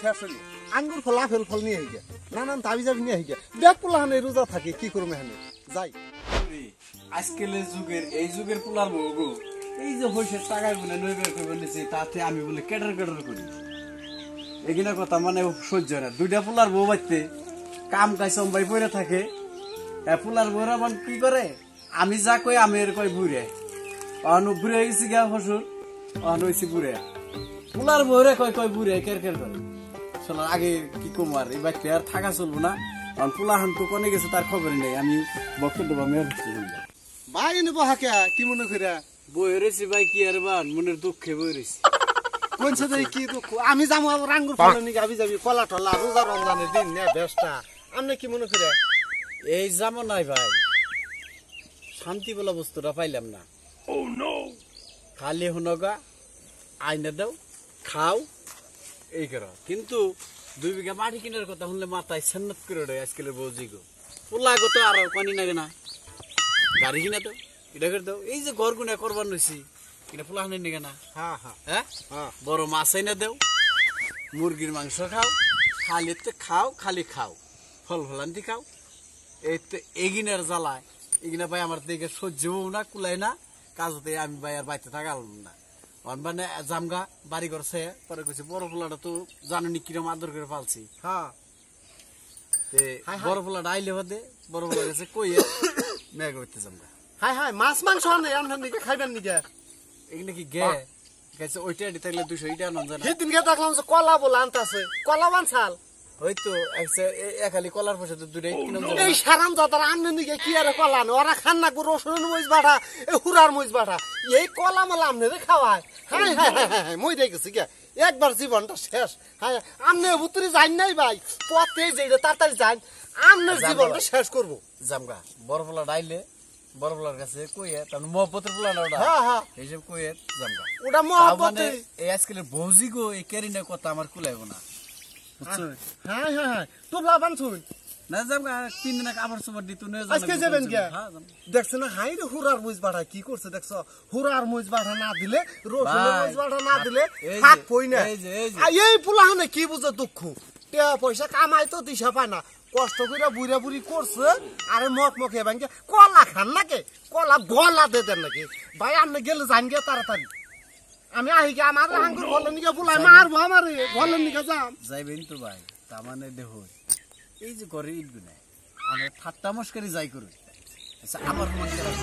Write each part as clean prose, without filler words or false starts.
শেষ হইল আঙ্গুর ফল আপেল ফল নিয়ে গিয়া নানান দাবি যাবি নিয়ে গিয়া দেখ পোলাহানে রোজা থাকে কি করবো এখানে যাই আজকালের যুগের এই যুগের পোলার বউ এই যে হইসের টাকায় বলে নই বের করে বলেছি তাতে আমি বলে কেটার করি এগুলা কথা মানে সহ্য না দুইটা পোলার বউ বাড়তে কাম কাজ সম্বাই পড়ে থাকে পোলার বউরা মানে কি করে আমি যা কই আমি এর কই বুড়ে ঘুরে গেছি গা হসুর হয়েছি বুড়ে পোলার বউরে কয় কয় বুড়ে কের করে চলো আগে কি কম আর এই বাড়িতে আর থাকা চলবো না কারণ পোলা হান তো কোনে গেছে তার খবর নেই আমি বক্তব্য মেয়ের ভাই নেব হাকে কি মনে করে বই রয়েছি ভাই কি আর বান মনের দুঃখে বই রয়েছি কোন সাথে কি দুঃখ আমি যাবো আবার আঙ্গুর ফল নিয়ে গাবি যাবি কলা টলা রোজা রমজানের দিন নে বেশটা আপনি কি মনে করে এই যাবো নাই ভাই শান্তি বলা বস্তুটা পাইলাম না খালি হুনগা আইনে দাও খাও এই করো কিন্তু 2 বিঘা মাটি কিনার কথা শুনলে মাথায় সন্নত করে দেয় আজকালের বৌজি গো পোলা গো তো আর পানি লাগে না গাড়ি কিনা দাও এটা করে দাও এই যে ঘর গুনা করবার নইছি এটা পোলা হানে নিগে না হ্যাঁ হ্যাঁ হ্যাঁ বড় মাছ আইনা দাও মুরগির মাংস খাও খালি তো খাও খালি খাও ফল ফলান্তি খাও এই তো এগিনার জ্বালায় এগিনা ভাই আমার দিকে সহ্যও না কুলাই না কাজতে আমি ভাই আর বাইতে থাকালাম না মানে জামগা বাড়ি করছে পরে কইছে বড় পোলাটা তো জানি কিরম আদর করে পালছি হ্যাঁ বড় পোলাটা আইলে হদে বড় পোলা গেছে কই মেঘ হইতে জামগা হাই হাই মাছ মাংস নেই আপনার দিকে খাইবেন নিকে এখানে কি গে গেছে ওইটা এটি থাকলে 200 ইটা আনন জানা সেদিন গে দেখলাম যে কলা বলে আনতাছে কলা বানছাল হয়তো খালি কলার পয়সা তো দুটাই কিনম জানা এই সারাম দাদার আমনে নিকে কি আর কলা নো ওরা খান না গো রসুন মইজ বাটা এই হুরার মইজ বাটা এই কলা মালা আমনে রে খাওয়ায় হাই হাই হাই মই দেই গেছি গে একবার জীবনটা শেষ হাই আমনে ভুতুরি যাই নাই ভাই পথে যেটা তাড়াতাড়ি যাই আমনে জীবনটা শেষ করব জামগা বড় পোলা ডাইলে বড় পোলার কাছে কইয়ে তার মহব্বতের পোলা না ওটা হ্যাঁ হ্যাঁ এইসব কইয়ে জামগা ওটা মহব্বতে এই আজকালের বৌজি গো এই ক্যারিনা কথা আমার কুলাইবো না বুঝছো হ্যাঁ হ্যাঁ হ্যাঁ তোবলা বানছুই না জামগা 3 দিন কাপড় চোপড় দিত না আজকে যাবেন কে দেখছ না হাই রে হুরার মইজ বাটা কি করছে দেখছ হুরার মইজ বাটা না দিলে রসুনের মইজ বাটা না দিলে হাত পই না এই পোলাহানে কি বুঝে দুঃখ টিয়া পয়সা কামাই তো দিশা পায় না কষ্ট করে বুড়া বুড়ি করছে আরে মক মকে ভাঙ্গে কলা খান নাকি কলা গলা দে দেন নাকি ভাই আপনি গেলে যান গে তাড়াতাড়ি আমি আহি গে আমার আঙ্গুর বলেন নিকে বুলাই মারবো আমার বলেন নিকে যাম যাইবেন তো ভাই তার মানে দেখো এই যে ঘরে ইট গুনায় আমরা ঠাট্টা মস্করি যাই করি আচ্ছা আমার মন খারাপ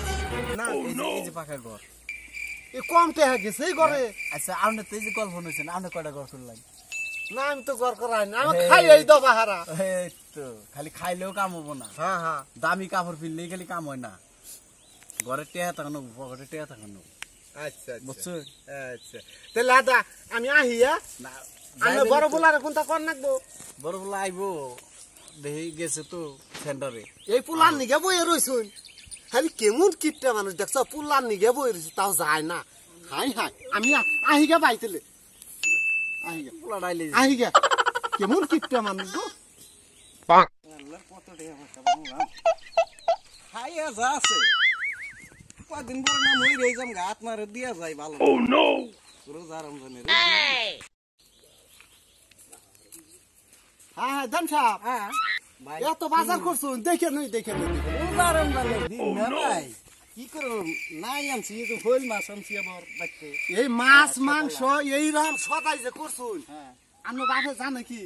না এই যে পাকা ঘর এই কম টেহা গেছে এই ঘরে আচ্ছা আপনি তো এই যে গল্প হয়েছেন আপনি কয়টা ঘর করলেন না আমি তো ঘর করাই না আমি খাই এই দবা হারা এই তো খালি খাইলেও কাম হবো না হ্যাঁ হ্যাঁ দামি কাপড় পিনলেই খালি কাম হয় না ঘরে টেহা থাকানো পকেটে টেহা থাকানো আচ্ছা বুঝছো আচ্ছা তাহলে দাদা আমি আহিয়া না আমি বড় বলার কোনটা কর নাকবো বড় বলা আইবো দেখি গেছে তো সেন্টারে এই পুলার নিগে বইয়ে রইছুন খালি কেমন কিপটা মানুষ দেখছ পুলার নিগে বইয়ে রইছে তাও যায় না হাই হাই আমি আহিগা বাইতেলে আহিগা পোলা ডাইলে আহিগা কেমন কিপটা মানুষ গো কত টাকা খাইয়া যা আছে কদিন পর না মই রে যাম গাত মারে দিয়া যায় ভালো ও নো রোজা রমজানের হ্যাঁ দাম সাহেব হ্যাঁ এত বাজার করছুন দেখে নই রোজা রমজানের দিন না ভাই কি করব নাই আনছি তো হইল মাছ আনছি আবার বাইতে এই মাছ মাংস এই রকম সদাই যে করছুন হ্যাঁ আমরা বাপে জানে কি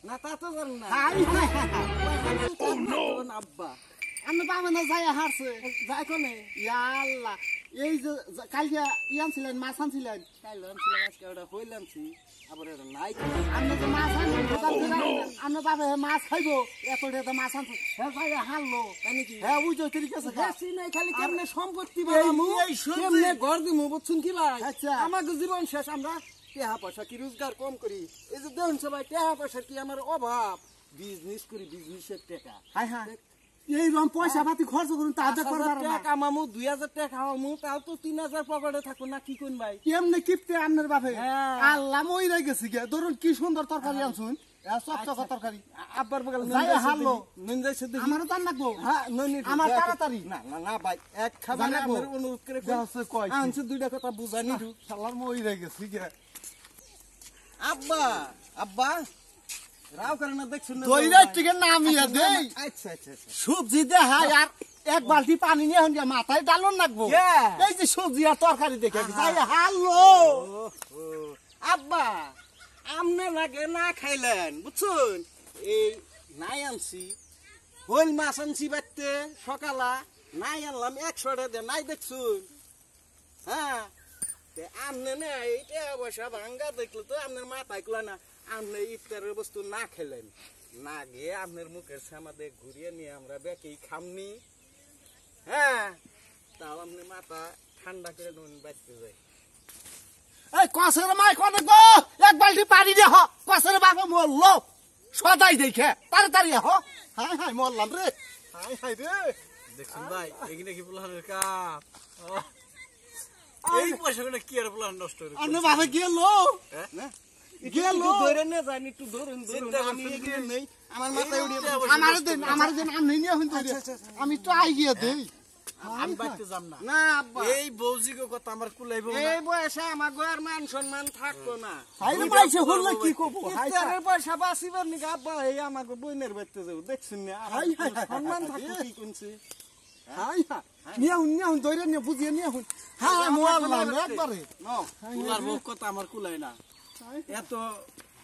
না তা তো জান না হাই হাই ও নো আব্বা আমরা বাবা না যাই হারছে যাই কোনে ইয়া আল্লাহ এই যে কালকে ইয়ানছিলেন মাছ আনছিলেন কাইলো আনছিলাম আজকে ওটা হইল আনছি আবার এটা নাই আমরা যে মাছ আনছি আমরা বাবা মাছ খাইবো এত টাকা মাছ আনছি হ্যাঁ ভাই হারলো তাই নাকি হ্যাঁ ওই যে ঠিক আছে বেশি নাই খালি কেমনে সম্পত্তি বানামু কেমনে ঘর দিমু বুঝছুন কি লাই আচ্ছা আমাদের জীবন শেষ আমরা টাকা পয়সা কি রোজগার কম করি এই যে দেখুন সবাই টাকা পয়সা কি আমার অভাব বিজনেস করি বিজনেসের টাকা হাই হাই এই রকম পয়সা পাতি খরচ করুন তাদের করবার না টাকা মামু 2000 টাকা খাওয়ামু তাও তো 3000 পকেটে থাকো না কি কোন ভাই কেমনে কিপতে আপনার বাপে আল্লাহ মই রে গেছি গে ধরুন কি সুন্দর তরকারি আনছুন চকচক তরকারি আব্বার বগল যাই হারলো নন যাইছে দেখি আমারও তার লাগবো হ্যাঁ ননি আমার তাড়াতাড়ি না না না ভাই এক খাবার আমার অনুরোধ করে কই আনছে দুইটা কথা বুঝানি শালার মই রে গেছি গে আব্বা আব্বা রাও করে না দেখছুন না দইরা থেকে নামিয়ে দেই আচ্ছা আচ্ছা আচ্ছা সবজি দেখাই আর এক বালতি পানি নিয়ে হন মাথায় ডালন লাগবো এই যে সবজি আর তরকারি দেখে যাই হালো আব্বা আমনে লাগে না খাইলেন বুঝছুন এই নাই আনছি হইল মাছ আনছি বাইতে সকালা নাই আনলাম 100 টাকা দিয়ে নাই দেখছুন হ্যাঁ তে আমনে না এইটা অবশ্য ভাঙ্গা দেখলো তো আপনার মাথায় কুলা না আপনি ইফতারের বস্তু না খেলেন না গিয়ে আপনার মুখের সামাদে ঘুরিয়ে নিয়ে আমরা বেকেই খামনি হ্যাঁ তাও আপনি মাথা ঠান্ডা করে নুন বাঁচতে যাই এই কসের মাই কোনে গো এক বালতি পানি দে হ কসের বাবা মরলো সদাই দেখে তাড়াতাড়ি হ হাই হাই মরলাম রে হাই হাই রে দেখুন ভাই এখানে কি প্লানের কাপ এই পয়সাগুলো কি আর প্লান নষ্ট করে আপনি বাবা গেলো হ্যাঁ গেল ধরে নে জানি একটু ধরুন আমি এখানে নেই আমার মাথায় উড়িয়ে আমার দিন আমি নিয়ে হইন আমি তো আই গিয়ে দেই আমি বাইতে যাব না না আব্বা এই বৌজিগো কথা আমার কুলাইবো না এই বয়সে আমার আর মান সম্মান থাকবো না হাই রে মাইছে হল কি কব হাই তার পয়সা বাঁচিবার নি আব্বা এই আমাকে বইনের বাইতে যাব দেখছুন না হাই হাই সম্মান থাকবো কি কোনছি হাই হাই নিয়ে হুন দইরে নিয়ে বুঝিয়ে নিয়ে হুন হ্যাঁ মোয়াল্লাম একবারে তোমার বউ কথা আমার কুলাই না এত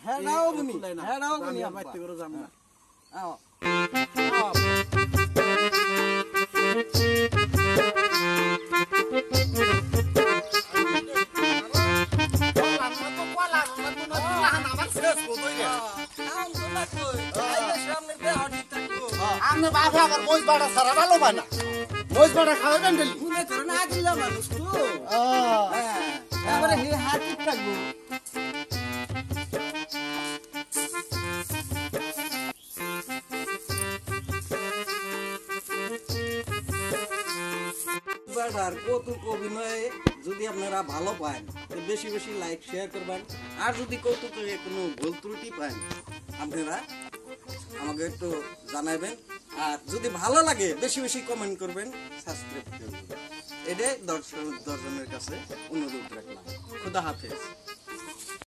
হেডাও গনি হেডাও গনি বাইতে করে যাব না আও আমি বাবা আমার মোজ বাড়া সারা ভালো বানা মোজ বাড়া খাওয়াবেন ডেলি মনে করে না দিলা মানুষ তো এবারে হে হাতি থাকবো বাড়ার কৌতুক অভিনয় যদি আপনারা ভালো পান বেশি বেশি লাইক শেয়ার করবেন আর যদি কৌতুকে কোনো ভুল ত্রুটি পান আপনারা আমাকে একটু জানাবেন আর যদি ভালো লাগে বেশি বেশি কমেন্ট করবেন সাবস্ক্রাইব করবেন এটাই দর্শনের কাছে অনুরোধ রাখলাম খুদা হাফেজ।